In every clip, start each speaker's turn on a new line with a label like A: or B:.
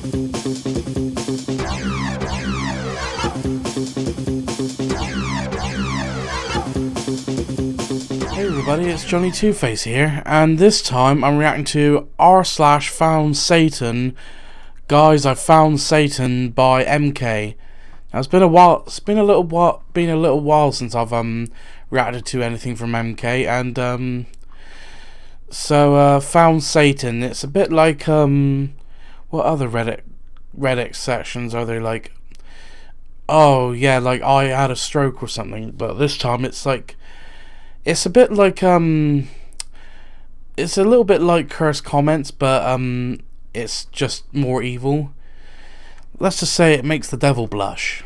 A: Hey everybody, it's Johnny Two-Face here, and this time I'm reacting to r/Foundsatan. Guys, I found Satan by MK. Now it's been a while. It's been a little while since I've reacted to anything from MK, and so Foundsatan. It's a bit like what other Reddit sections are there? Like, oh yeah, like I had a stroke or something, but this time it's like. It's a bit like it's a little bit like cursed comments, but it's just more evil. Let's just say it makes the devil blush.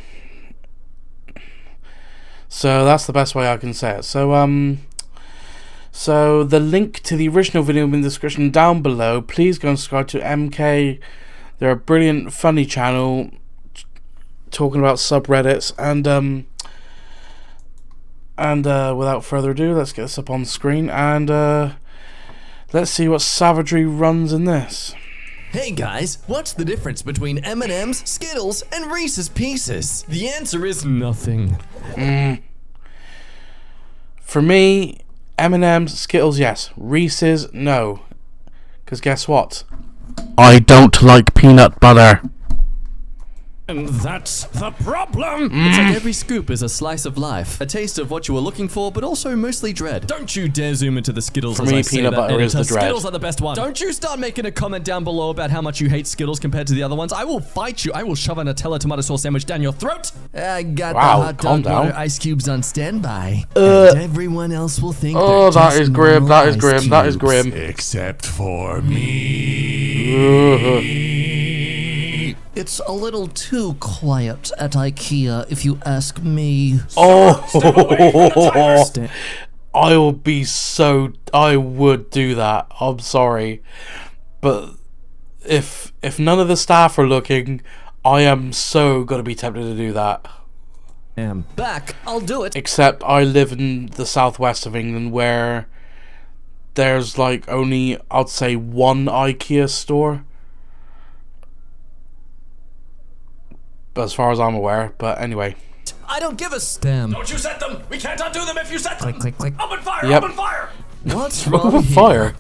A: So that's the best way I can say it. So so the link to the original video in the description down below. Please go and subscribe to MK. They're a brilliant, funny channel talking about subreddits, and without further ado, let's get this up on the screen, and let's see what savagery runs in this.
B: Hey guys, what's the difference between M&M's, Skittles, and Reese's Pieces? The answer is nothing.
A: For me, M&M's, Skittles, yes. Reese's, no. Because guess what? I don't like peanut butter.
B: And that's the problem! It's like every scoop is a slice of life. A taste of what you were looking for, but also mostly dread. Don't you dare zoom into the Skittles.
A: For me, peanut butter is the dread.
B: Skittles are the best one. Don't you start making a comment down below about how much you hate Skittles compared to the other ones. I will fight you. I will shove a Nutella tomato sauce sandwich down your throat. I got the hot dog water ice cubes on standby. And everyone else will think
A: oh, that is grim. That is grim. That is grim.
C: Except for me.
D: It's a little too quiet at IKEA, if you ask me.
A: Oh, I would do that. I'm sorry, but if none of the staff are looking, I am so gonna be tempted to do that.
B: I'm back. I'll do it.
A: Except I live in the southwest of England, where there's like only, I'd say, one IKEA store. As far as I'm aware, but anyway.
B: I don't give a damn.
C: Don't you set them! We can't undo them if you set them!
D: Click, click, click.
C: Open fire!
A: Yep.
C: Open fire!
B: What's wrong
A: Open fire?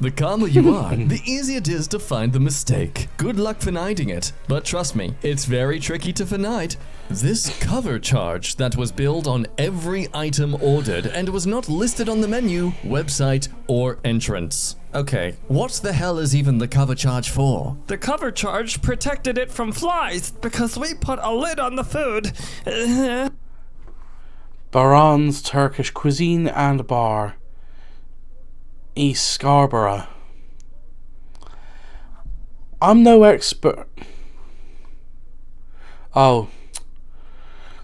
B: The calmer you are, the easier it is to find the mistake. Good luck finding it, but trust me, it's very tricky to find. This cover charge that was billed on every item ordered and was not listed on the menu, website, or entrance. Okay, what the hell is even the cover charge for?
E: The cover charge protected it from flies because we put a lid on the food.
A: Baron's Turkish Cuisine and Bar, East Scarborough. I'm no expert. Oh,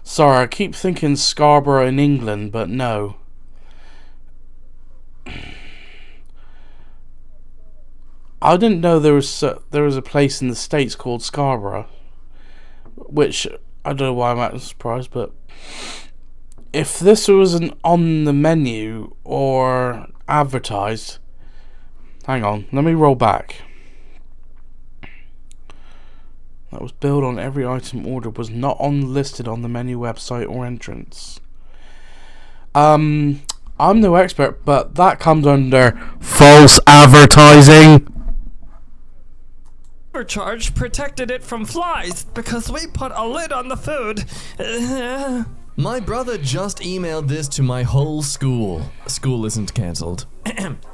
A: sorry, I keep thinking Scarborough in England, but no. I didn't know there was a place in the States called Scarborough, which I don't know why I'm actually surprised, but if this wasn't on the menu or advertised, hang on, let me roll back. That was billed on every item ordered, was not listed on the menu, website, or entrance. I'm no expert, but that comes under false advertising.
E: Cover charge protected it from flies because we put a lid on the food.
B: My brother just emailed this to my whole school. School isn't cancelled.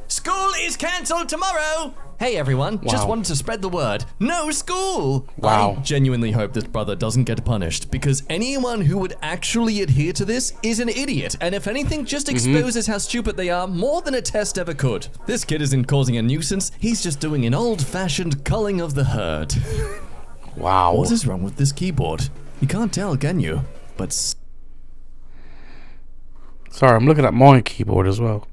B: School is cancelled tomorrow! Hey everyone, just wanted to spread the word. No school!
A: Wow.
B: I genuinely hope this brother doesn't get punished, because anyone who would actually adhere to this is an idiot, and if anything just exposes how stupid they are more than a test ever could. This kid isn't causing a nuisance, he's just doing an old-fashioned culling of the herd.
A: Wow.
B: What is wrong with this keyboard? You can't tell, can you? But
A: sorry, I'm looking at my keyboard as well.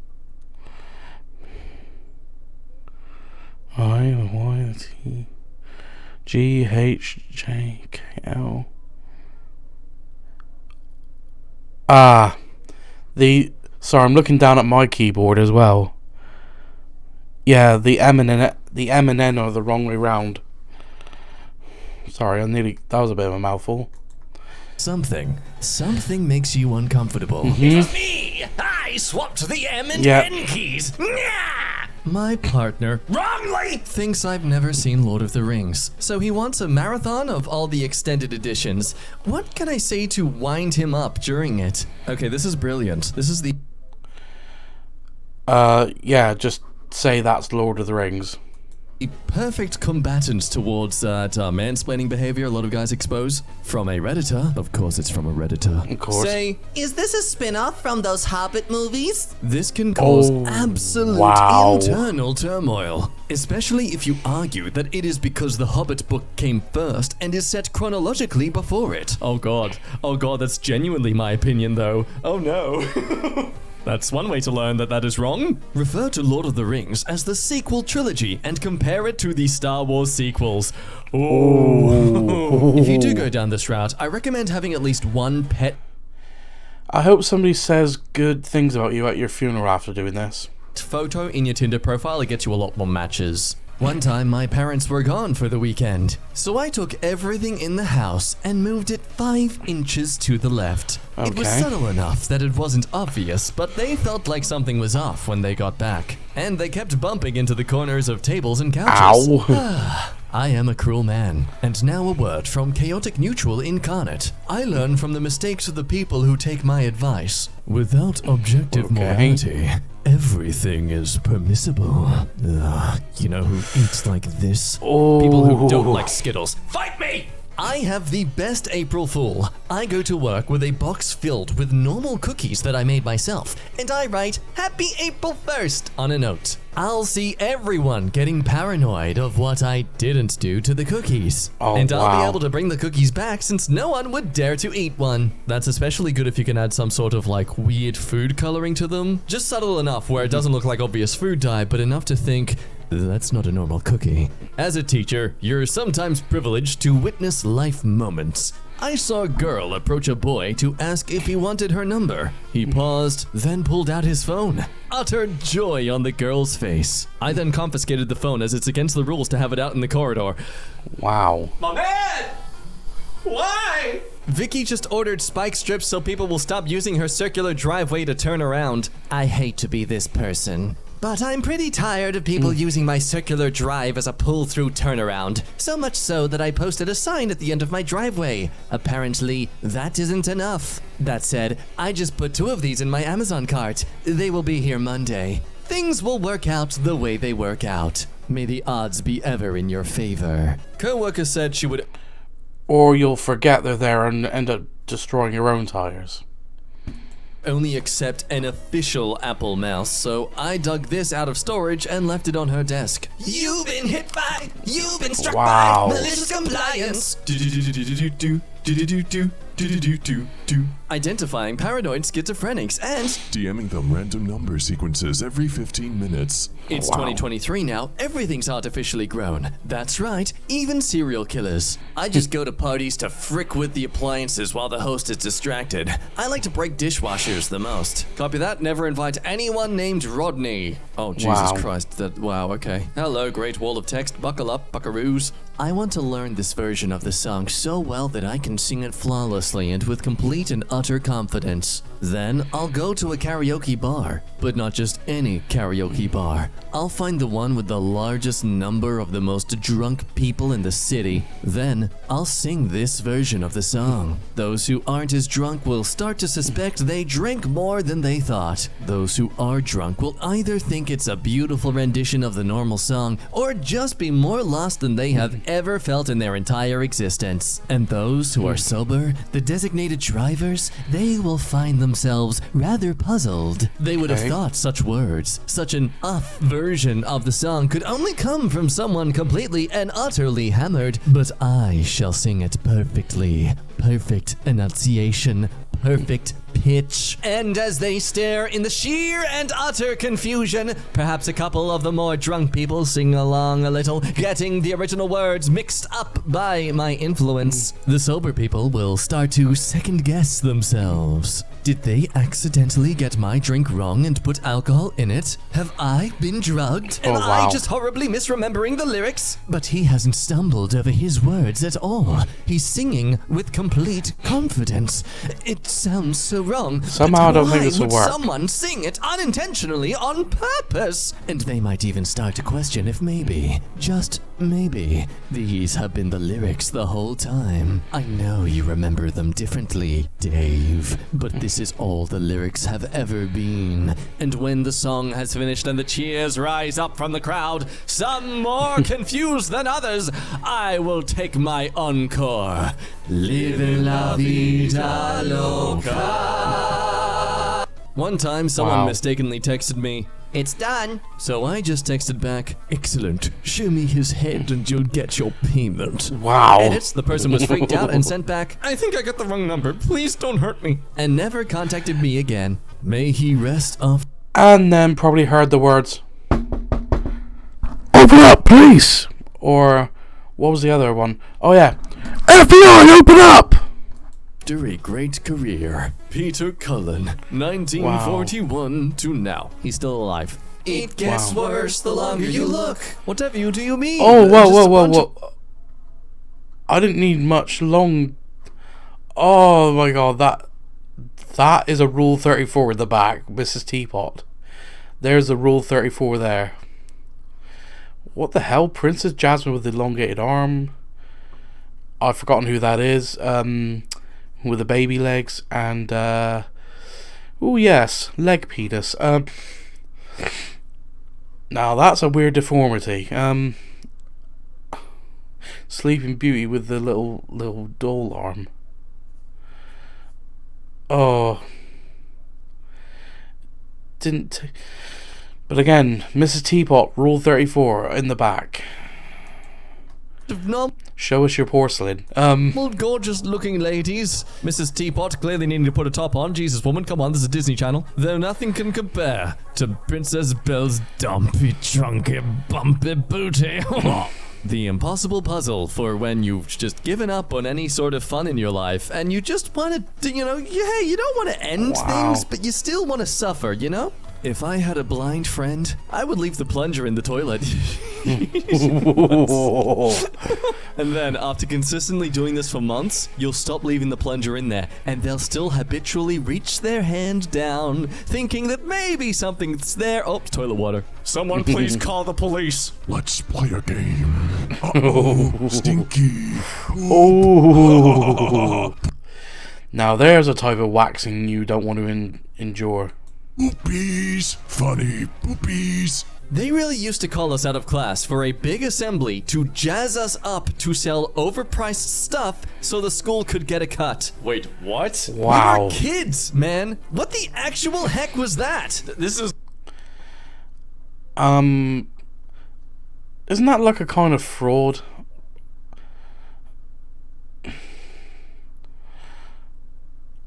A: I-Y-T-G-H-J-K-L. Sorry, I'm looking down at my keyboard as well. Yeah, the M and N are the wrong way round. Sorry, that was a bit of a mouthful.
B: Something makes you uncomfortable.
C: It was me! I swapped the M and
A: Yep.
C: N keys! Nyah!
B: My partner
C: Wrongly!
B: thinks I've never seen Lord of the Rings, so he wants a marathon of all the extended editions. What can I say to wind him up during it? Okay, this is brilliant. This is the
A: Yeah, just say that's Lord of the Rings.
B: perfect combatant towards that mansplaining behavior a lot of guys expose. From a Redditor. Of course it's from a Redditor.
A: Of course.
B: Say,
D: Is this a spin-off from those Hobbit movies?
B: this can cause
A: Oh,
B: absolute
A: wow.
B: internal turmoil, especially if you argue that it is because the Hobbit book came first and is set chronologically before it. Oh god, that's genuinely my opinion though. Oh no. That's one way to learn that that is wrong. Refer to Lord of the Rings as the sequel trilogy and compare it to the Star Wars sequels. Ooh. If you do go down this route, I recommend having at least one pet
A: I hope somebody says good things about you at your funeral after doing this.
B: photo in your Tinder profile. It gets you a lot more matches. One time, my parents were gone for the weekend, so I took everything in the house and moved it 5 inches to the left. It was
A: Okay.
B: subtle enough that it wasn't obvious, but they felt like something was off when they got back, and they kept bumping into the corners of tables and couches.
A: Ow.
B: I am a cruel man. And now a word from Chaotic Neutral Incarnate. I learn from the mistakes of the people who take my advice. Without objective
A: Okay.
B: morality, everything is permissible. You know who eats like this? People who don't like Skittles.
C: Fight me!
B: I have the best April Fool. I go to work with a box filled with normal cookies that I made myself, and I write Happy April 1st on a note. I'll see everyone getting paranoid of what I didn't do to the cookies.
A: Oh,
B: and I'll
A: wow.
B: be able to bring the cookies back since no one would dare to eat one. That's especially good if you can add some sort of like weird food coloring to them. Just subtle enough where it doesn't look like obvious food dye, but enough to think, that's not a normal cookie. As a teacher, you're sometimes privileged to witness life moments. I saw a girl approach a boy to ask if he wanted her number. He paused, then pulled out his phone. Utter joy on the girl's face. I then confiscated the phone as it's against the rules to have it out in the corridor.
A: Wow.
C: My man! Why?
B: Vicky just ordered spike strips so people will stop using her circular driveway to turn around. I hate to be this person, but I'm pretty tired of people using my circular drive as a pull-through turnaround. So much so that I posted a sign at the end of my driveway. Apparently, that isn't enough. That said, I just put 2 of these in my Amazon cart. They will be here Monday. Things will work out the way they work out. May the odds be ever in your favor. Co-worker said she would...
A: Or you'll forget they're there and end up destroying your own tires.
B: only accept an official Apple mouse, so I dug this out of storage and left it on her desk.
C: You've been hit by, you've been struck
A: Wow.
C: by malicious compliance.
B: Identifying paranoid schizophrenics, and
F: DMing them random number sequences every 15 minutes.
B: it's
A: Wow.
B: 2023 now, everything's artificially grown. That's right, even serial killers. I just go to parties to frick with the appliances while the host is distracted. I like to break dishwashers the most. Copy that, never invite anyone named Rodney. Oh, Jesus
A: Wow.
B: Christ, wow, okay. Hello, great wall of text, buckle up, buckaroos. I want to learn this version of the song so well that I can sing it flawlessly and with complete and utter confidence. Then I'll go to a karaoke bar, but not just any karaoke bar. I'll find the one with the largest number of the most drunk people in the city. Then I'll sing this version of the song. Those who aren't as drunk will start to suspect they drink more than they thought. Those who are drunk will either think it's a beautiful rendition of the normal song or just be more lost than they have ever felt in their entire existence. And those who are sober, the designated drivers, they will find themselves rather puzzled. They would have
A: Okay.
B: thought such words, such an off version of the song could only come from someone completely and utterly hammered, but I shall sing it perfectly. Perfect enunciation, perfect pitch. And as they stare in the sheer and utter confusion, perhaps a couple of the more drunk people sing along a little, getting the original words mixed up by my influence. The sober people will start to second guess themselves. Did they accidentally get my drink wrong and put alcohol in it? Have I been drugged?
A: Oh,
C: Am
A: wow.
C: I just horribly misremembering the lyrics?
B: But he hasn't stumbled over his words at all. He's singing with complete confidence. It sounds so wrong.
A: Somehow I
B: but
A: don't think this will
B: why
A: work.
B: would someone sing it unintentionally on purpose? And they might even start to question if maybe, just maybe, these have been the lyrics the whole time. I know you remember them differently, Dave, but this is all the lyrics have ever been. And when the song has finished and the cheers rise up from the crowd, some more confused than others, I will take my encore. Living la vida loca. One time, someone
A: Wow.
B: mistakenly texted me, "It's done." So I just texted back, "Excellent. Show me his head and you'll get your payment."
A: Wow.
B: Edits, the person was freaked out and sent back, "I think I got the wrong number. Please don't hurt me." And never contacted me again. May he rest off.
A: And then probably heard the words, "Open up, police!" Or, what was the other one? Oh yeah, FBI, open up!
B: After a great career, Peter Cullen, 1941 to now. He's still alive.
C: It gets
A: Wow.
C: worse the longer you look.
B: Whatever you do, you mean?
A: Oh, whoa,
B: Just
A: whoa,
B: a
A: whoa,
B: bunch of-
A: whoa. I didn't need much long... Oh my god, that is a Rule 34 at the back, Mrs. Teapot. There's a Rule 34 there. What the hell? Princess Jasmine with the elongated arm. I've forgotten who that is. With the baby legs and oh yes, leg penis. Now that's a weird deformity. Sleeping Beauty with the little doll arm. Oh, but again, Mrs. Teapot, Rule 34 in the back.
B: No.
A: Show us your porcelain.
B: Well, gorgeous looking ladies. Mrs. Teapot clearly needing to put a top on. Jesus, woman, come on, this is a Disney Channel. Though nothing can compare to Princess Belle's dumpy, trunky, bumpy booty. The impossible puzzle for when you've just given up on any sort of fun in your life and you just want to, you don't want to end
A: Wow.
B: things, but you still want to suffer, you know? If I had a blind friend, I would leave the plunger in the toilet. And then, after consistently doing this for months, you'll stop leaving the plunger in there, and they'll still habitually reach their hand down, thinking that maybe something's there. Oh, toilet water.
E: Someone please call the police.
F: Let's play a game. Uh-oh, stinky.
A: Oh. Now there's a type of waxing you don't want to endure.
F: Boopies. Funny boopies.
B: They really used to call us out of class for a big assembly to jazz us up to sell overpriced stuff so the school could get a cut. Wait, what?
A: Wow.
B: We were kids, man. What the actual heck was that? This is...
A: Isn't that like a kind of fraud?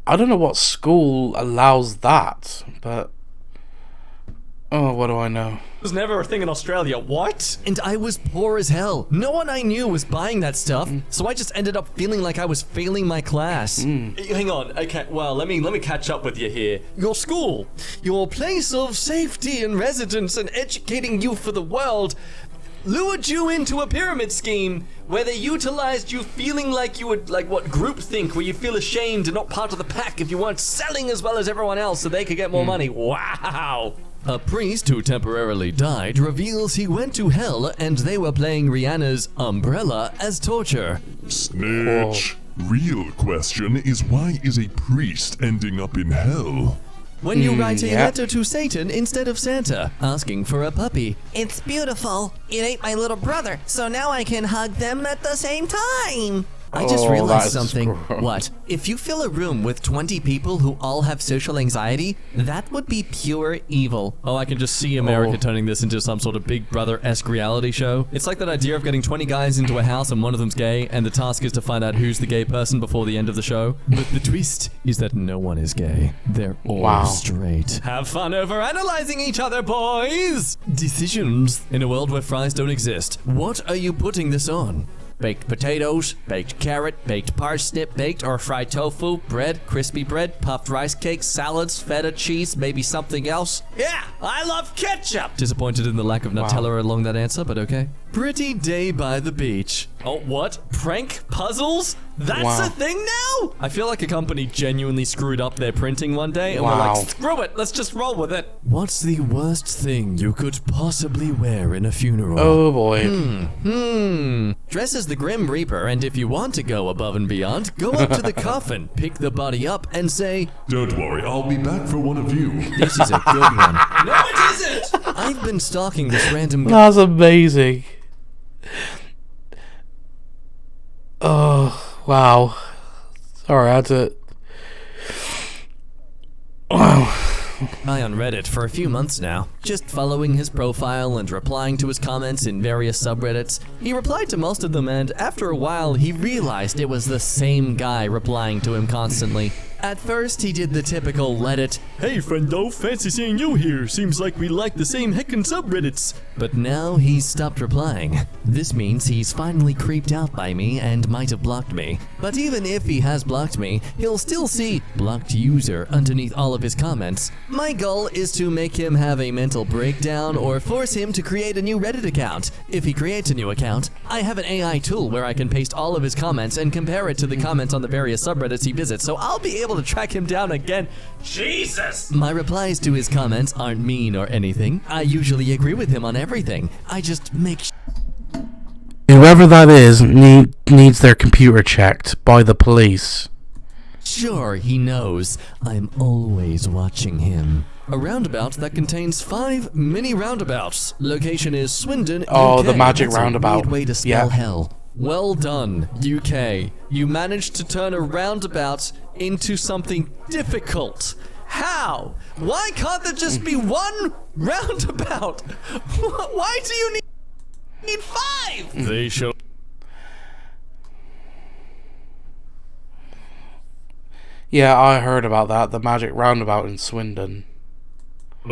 A: I don't know what school allows that, but oh, what do I know?
E: was never a thing in Australia. What?
B: And I was poor as hell. No one I knew was buying that stuff, so I just ended up feeling like I was failing my class.
E: Hang on. Okay. Well, let me catch up with you here.
B: Your school, your place of safety and residence and educating you for the world, lured you into a pyramid scheme where they utilized you feeling like you would, like what, groupthink, where you feel ashamed and not part of the pack if you weren't selling as well as everyone else so they could get more money. Wow. A priest who temporarily died reveals he went to hell and they were playing Rihanna's Umbrella as torture.
F: Snitch. Real question is, why is a priest ending up in hell?
B: When you write a
A: yeah.
B: letter to Satan instead of Santa, asking for a puppy.
C: It's beautiful. It ain't my little brother, so now I can hug them at the same time.
B: I just
A: Oh,
B: realized
A: that's
B: something.
A: gross.
B: What? If you fill a room with 20 people who all have social anxiety, that would be pure evil. Oh, I can just see America turning this into some sort of Big Brother-esque reality show. It's like that idea of getting 20 guys into a house and one of them's gay, and the task is to find out who's the gay person before the end of the show. But the twist is that no one is gay. They're all
A: Wow.
B: straight. Have fun over analyzing each other, boys! Decisions. In a world where fries don't exist, what are you putting this on? baked potatoes, baked carrot, baked parsnip, baked or fried tofu, bread, crispy bread, puffed rice cakes, salads, feta cheese, maybe something else. Yeah, I love ketchup! Disappointed in the lack of Nutella along that answer, but okay. Pretty day by the beach. Oh, what? Prank puzzles? That's a thing now? I feel like a company genuinely screwed up their printing one day and were like, screw it, let's just roll with it. What's the worst thing you could possibly wear in a funeral?
A: Oh boy.
B: Dress as the Grim Reaper, and if you want to go above and beyond, go up to the coffin, pick the body up, and say,
F: Don't worry, I'll be back for one of you.
B: this is a good one. No, it isn't! I've been stalking this random guy.
A: That's amazing. Oh, wow. Sorry, I had to... Wow.
B: On Reddit for a few months now, just following his profile and replying to his comments in various subreddits. He replied to most of them, and after a while, he realized it was the same guy replying to him constantly. At first, he did the typical let it, hey friendo, fancy seeing you here, seems like we like the same heckin' subreddits. But now he's stopped replying. This means he's finally creeped out by me and might have blocked me. But even if he has blocked me, he'll still see blocked user underneath all of his comments. My goal is to make him have a mental breakdown or force him to create a new Reddit account. If he creates a new account, I have an AI tool where I can paste all of his comments and compare it to the comments on the various subreddits he visits, so I'll be able to track him down again. Jesus! My replies to his comments aren't mean or anything. I usually agree with him on everything. I just make
A: Whoever that is needs their computer checked by the police.
B: sure he knows I'm always watching him. A roundabout that contains 5 mini roundabouts. Location is Swindon,
A: Oh,
B: UK.
A: the magic
B: That's
A: roundabout.
B: A weird way to spell
A: Yeah.
B: hell. Well done, UK. You managed to turn a roundabout into something difficult. How? Why can't there just be one roundabout? Why do you need 5? They show.
A: Yeah, I heard about that. The magic roundabout in Swindon.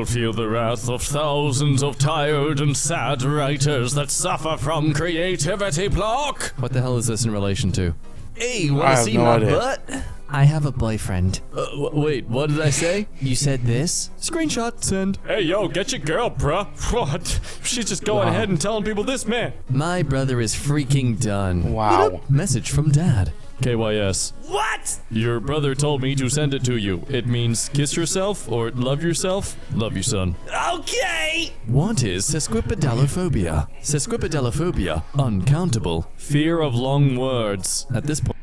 E: Feel the wrath of thousands of tired and sad writers that suffer from creativity block.
B: What the hell is this in relation to? Hey,
A: I
B: wanna
A: have
B: see
A: no
B: my
A: idea.
B: butt? I have a boyfriend. Wait, what did I say? You said this? Screenshot, send.
E: Hey, yo, get your girl, bruh. What? She's just going ahead and telling people this, man.
B: My brother is freaking done.
A: Wow.
B: Message from dad.
E: KYS.
C: What?
E: Your brother told me to send it to you. It means kiss yourself or love yourself. Love you, son.
C: Okay.
B: What is sesquipedalophobia? Sesquipedalophobia, uncountable.
E: Fear of long words.
B: At this point,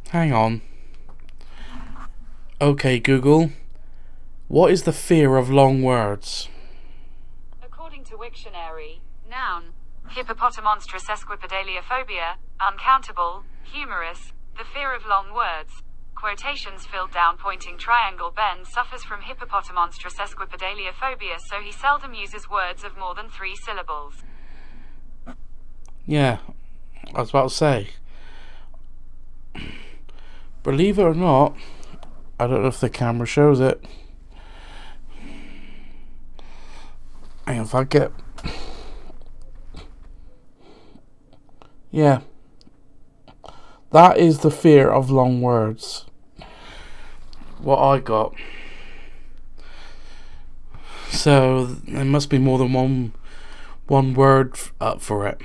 A: Hang on. Okay, Google. What is the fear of long words?
G: According to Wiktionary, noun, hippopotamonstrous sesquipedaliophobia, uncountable, humorous, the fear of long words. Quotations filled down pointing triangle Ben suffers from hippopotamonstrous sesquipedaliophobia, so he seldom uses words of more than 3 syllables.
A: Yeah, I was about to say. Believe it or not, I don't know if the camera shows it. Hang on, if I get... Yeah. That is the fear of long words. What I got. So, there must be more than one word up for it.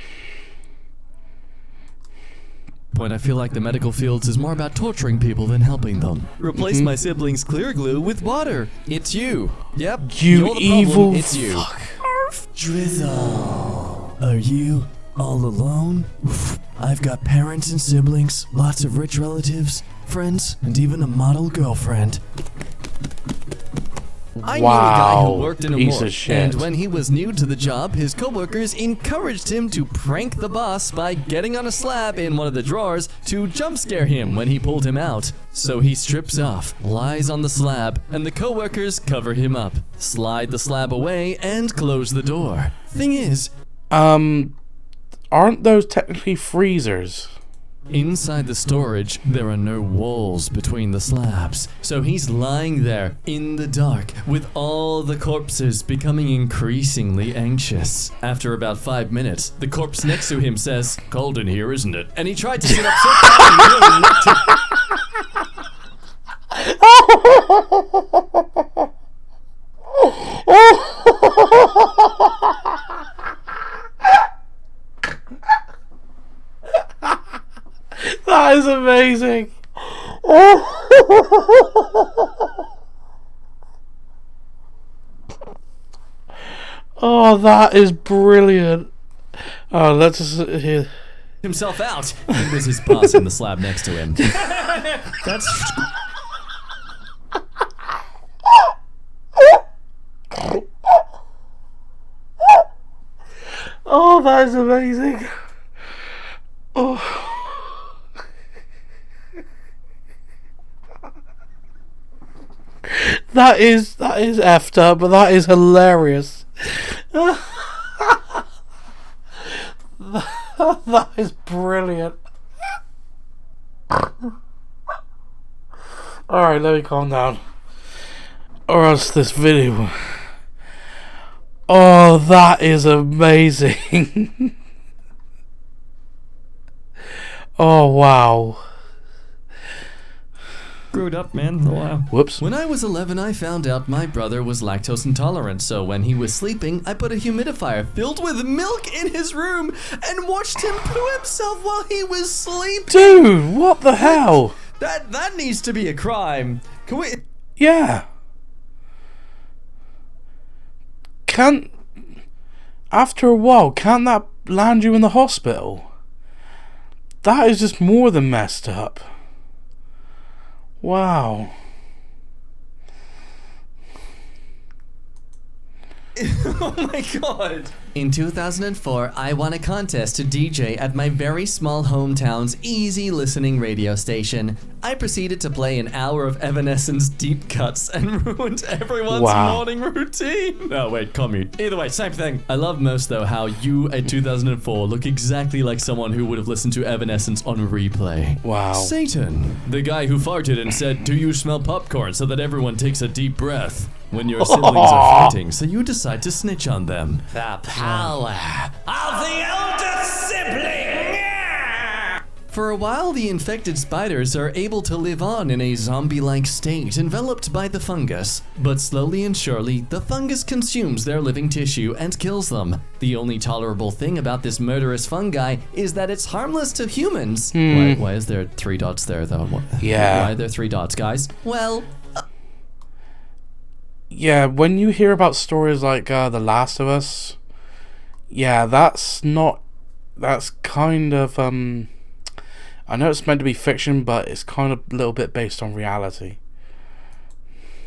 B: I feel like the medical fields is more about torturing people than helping them. Replace my siblings' clear glue with water. It's you. Yep.
A: You
B: you're the problem.
A: evil
B: It's you.
A: fuck.
B: Drizzle. Are you all alone? I've got parents and siblings, lots of rich relatives, friends, and even a model girlfriend. I knew a guy who worked in a
A: piece of
B: morgue,
A: shit.
B: and when he was new to the job, his coworkers encouraged him to prank the boss by getting on a slab in one of the drawers to jump scare him when he pulled him out. So he strips off, lies on the slab, and the coworkers cover him up, slide the slab away, and close the door. Thing is,
A: Aren't those technically freezers?
B: Inside the storage, there are no walls between the slabs, so he's lying there in the dark with all the corpses, becoming increasingly anxious. After about 5 minutes, the corpse next to him says, "Cold in here, isn't it?" And he tried to sit up so fast he nearly knocked him.
A: That is amazing. Oh, that is brilliant. Oh, let's just hear.
B: Himself out. He was his boss in the slab next to him. That's...
A: Oh, that is amazing. Oh. That is effed up, but that is hilarious. That is brilliant. Alright, let me calm down. Or else this video... Oh, that is amazing. Oh, wow.
B: Screwed up, man. Wow.
A: Whoops.
B: When I was 11, I found out my brother was lactose intolerant, so when he was sleeping, I put a humidifier filled with milk in his room and watched him poo himself while he was sleeping.
A: Dude, what the hell?
B: That needs to be a crime. Can we...
A: Yeah. After a while, can't that land you in the hospital? That is just more than messed up. Wow.
B: Oh my god. In 2004, I won a contest to DJ at my very small hometown's easy listening radio station. I proceeded to play an hour of Evanescence deep cuts and ruined everyone's morning routine. Oh wait, commute. Either way, same thing. I love most though how you at 2004 look exactly like someone who would have listened to Evanescence on replay.
A: Wow.
B: Satan, the guy who farted and said, "Do you smell popcorn?" so that everyone takes a deep breath. When your siblings are fighting, so you decide to snitch on them.
C: The power of the elder sibling!
B: For a while, the infected spiders are able to live on in a zombie-like state enveloped by the fungus. But slowly and surely, the fungus consumes their living tissue and kills them. The only tolerable thing about this murderous fungi is that it's harmless to humans. Why is there 3 dots there, though?
A: Yeah.
B: Why are there 3 dots, guys? Well...
A: Yeah, when you hear about stories like The Last of Us, yeah, that's kind of, I know it's meant to be fiction, but it's kind of a little bit based on reality.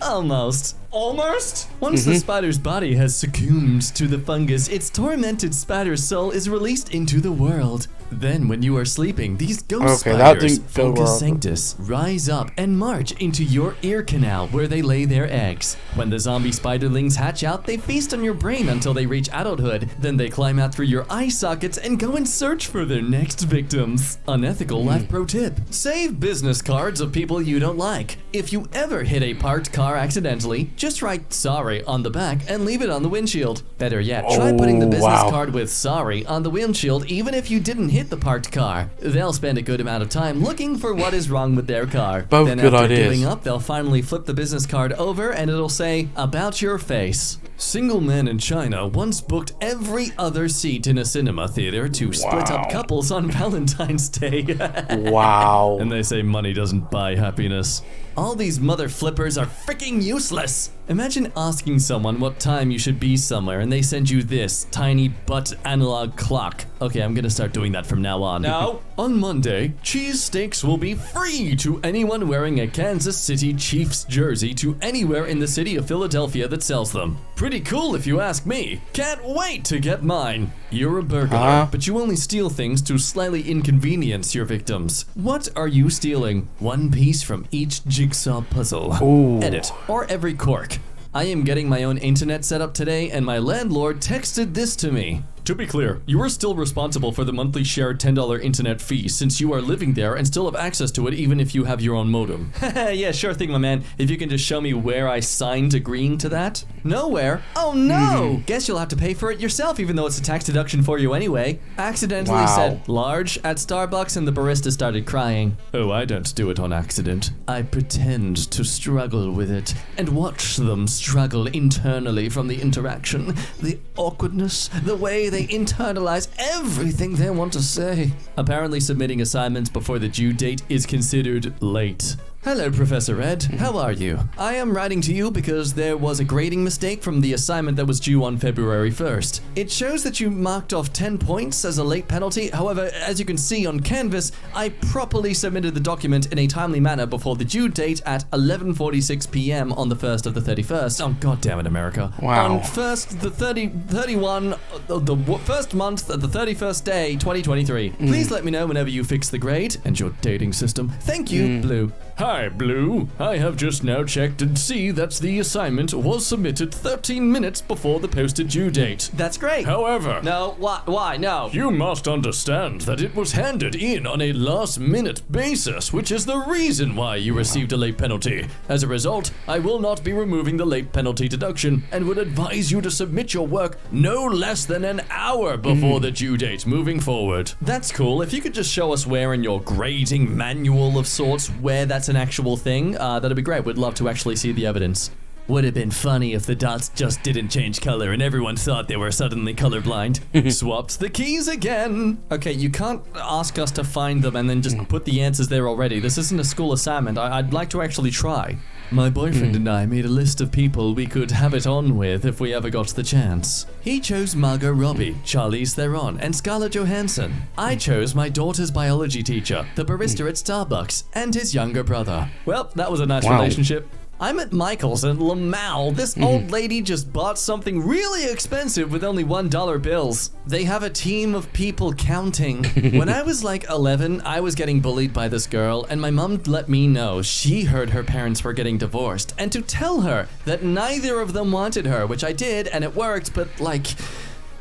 B: Almost. Almost? Once the spider's body has succumbed to the fungus, its tormented spider soul is released into the world. Then, when you are sleeping, these ghost spiders, Fungus Sanctus, rise up and march into your ear canal where they lay their eggs. When the zombie spiderlings hatch out, they feast on your brain until they reach adulthood. Then they climb out through your eye sockets and go and search for their next victims. Unethical life pro tip. Save business cards of people you don't like. If you ever hit a parked car accidentally, just write "sorry" on the back and leave it on the windshield. Better yet, try putting the business card with "sorry" on the windshield even if you didn't hit the parked car. They'll spend a good amount of time looking for what is wrong with their car.
A: Both
B: then
A: good
B: after
A: ideas.
B: giving up, they'll finally flip the business card over and it'll say, "About your face." Single men in China once booked every other seat in a cinema theater to split up couples on Valentine's Day.
A: Wow.
B: And they say money doesn't buy happiness. All these mother flippers are freaking useless. Imagine asking someone what time you should be somewhere and they send you this tiny butt analog clock. Okay, I'm gonna start doing that from now on. No. On Monday, cheesesteaks will be free to anyone wearing a Kansas City Chiefs jersey to anywhere in the city of Philadelphia that sells them. Pretty cool if you ask me. Can't wait to get mine. You're a burglar, but you only steal things to slightly inconvenience your victims. What are you stealing? One piece from each jigsaw puzzle. Edit. Or every cork. I am getting my own internet set up today and my landlord texted this to me. To be clear, you are still responsible for the monthly shared $10 internet fee since you are living there and still have access to it even if you have your own modem. Yeah, sure thing, my man. If you can just show me where I signed agreeing to that. Nowhere? Oh no! Guess you'll have to pay for it yourself even though it's a tax deduction for you anyway. Accidentally said large at Starbucks and the barista started crying. Oh, I don't do it on accident. I pretend to struggle with it and watch them struggle internally from the interaction, the awkwardness, the way they internalize everything they want to say. Apparently submitting assignments before the due date is considered late. Hello, Professor Ed. How are you? I am writing to you because there was a grading mistake from the assignment that was due on February 1st. It shows that you marked off 10 points as a late penalty. However, as you can see on Canvas, I properly submitted the document in a timely manner before the due date at 11:46 p.m. on the 1st of the 31st. Oh, God damn it, America.
A: Wow.
B: On the first month of the 31st day, 2023. Please let me know whenever you fix the grade and your dating system. Thank you, Blue.
E: Hi, Blue. I have just now checked and see that the assignment was submitted 13 minutes before the posted due date.
B: That's great.
E: However,
B: No, why? No.
E: you must understand that it was handed in on a last-minute basis, which is the reason why you received a late penalty. As a result, I will not be removing the late penalty deduction and would advise you to submit your work no less than an hour before the due date moving forward.
B: That's cool. If you could just show us where in your grading manual of sorts where that's an actual thing, that'd be great. We'd love to actually see the evidence. Would have been funny if the dots just didn't change color and everyone thought they were suddenly colorblind. Swapped the keys again. Okay, you can't ask us to find them and then just put the answers there already. This isn't a school assignment. I'd like to actually try. My boyfriend and I made a list of people we could have it on with if we ever got the chance. He chose Margot Robbie, Charlize Theron, and Scarlett Johansson. I chose my daughter's biology teacher, the barista at Starbucks, and his younger brother. Well, that was a nice relationship. I'm at Michael's in Lamau. This old lady just bought something really expensive with only $1 bills. They have a team of people counting. When I was like 11, I was getting bullied by this girl, and my mom let me know she heard her parents were getting divorced, and to tell her that neither of them wanted her, which I did, and it worked, but like...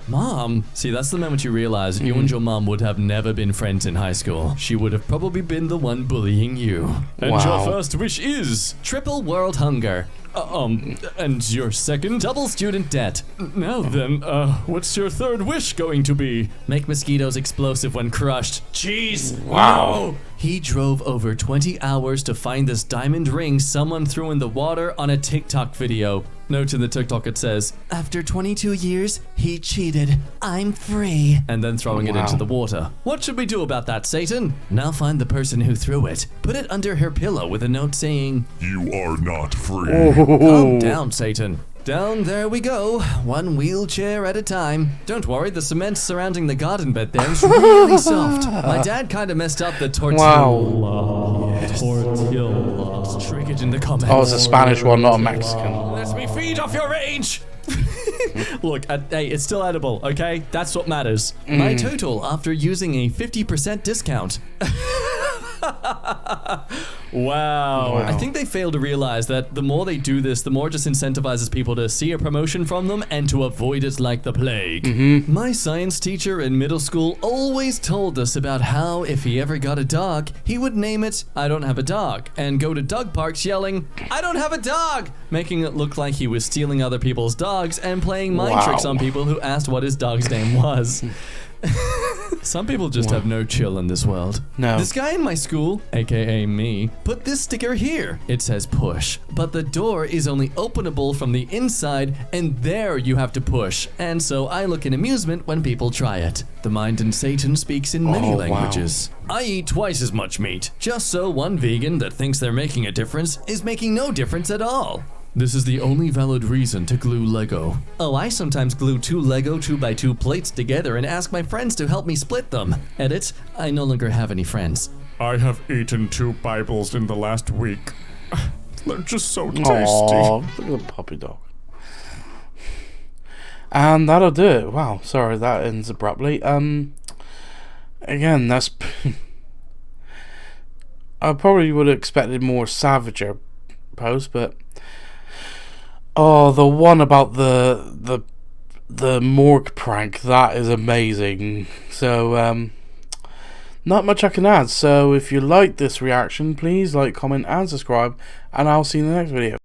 B: Mom. See, that's the moment you realize you and your mom would have never been friends in high school. She would have probably been the one bullying you.
E: And your first wish is...
B: Triple world hunger.
E: And your second?
B: Double student debt.
E: Now then, what's your third wish going to be?
B: Make mosquitoes explosive when crushed.
E: Jeez.
A: Wow.
B: He drove over 20 hours to find this diamond ring someone threw in the water on a TikTok video. Note in the TikTok it says, after 22 years, he cheated. I'm free. And then throwing it into the water. What should we do about that, Satan? Now find the person who threw it. Put it under her pillow with a note saying,
F: You are not free.
B: calm down, Satan. Down there we go, one wheelchair at a time. Don't worry, the cement surrounding the garden bed there is really soft. My dad kind of messed up the tortilla.
A: Wow.
B: Tortilla. Trick it in the comments.
A: Oh, it's a Spanish one, not a Mexican.
B: Let me feed off your rage! Look, hey, it's still edible, okay? That's what matters. My total after using a 50% discount. Wow. I think they fail to realize that the more they do this, the more it just incentivizes people to see a promotion from them and to avoid it like the plague. My science teacher in middle school always told us about how if he ever got a dog, he would name it I don't have a dog and go to dog parks yelling, I don't have a dog, making it look like he was stealing other people's dogs and playing mind tricks on people who asked what his dog's name was. Some people just have no chill in this world.
A: No.
B: This guy in my school, aka me, put this sticker here. It says push, but the door is only openable from the inside, and there you have to push. And so I look in amusement when people try it. The mind in Satan speaks in many languages. I eat twice as much meat, just so one vegan that thinks they're making a difference is making no difference at all. This is the only valid reason to glue Lego. Oh, I sometimes glue 2 Lego 2x2 plates together and ask my friends to help me split them. Edit, I no longer have any friends.
E: I have eaten 2 Bibles in the last week. They're just so tasty.
A: Aww, look at the puppy dog. And that'll do it. Wow, sorry, that ends abruptly. Again, that's... I probably would have expected more savager posts, but... Oh, the one about the the morgue prank, that is amazing. So not much I can add. So if you like this reaction, please like, comment and subscribe, and I'll see you in the next video.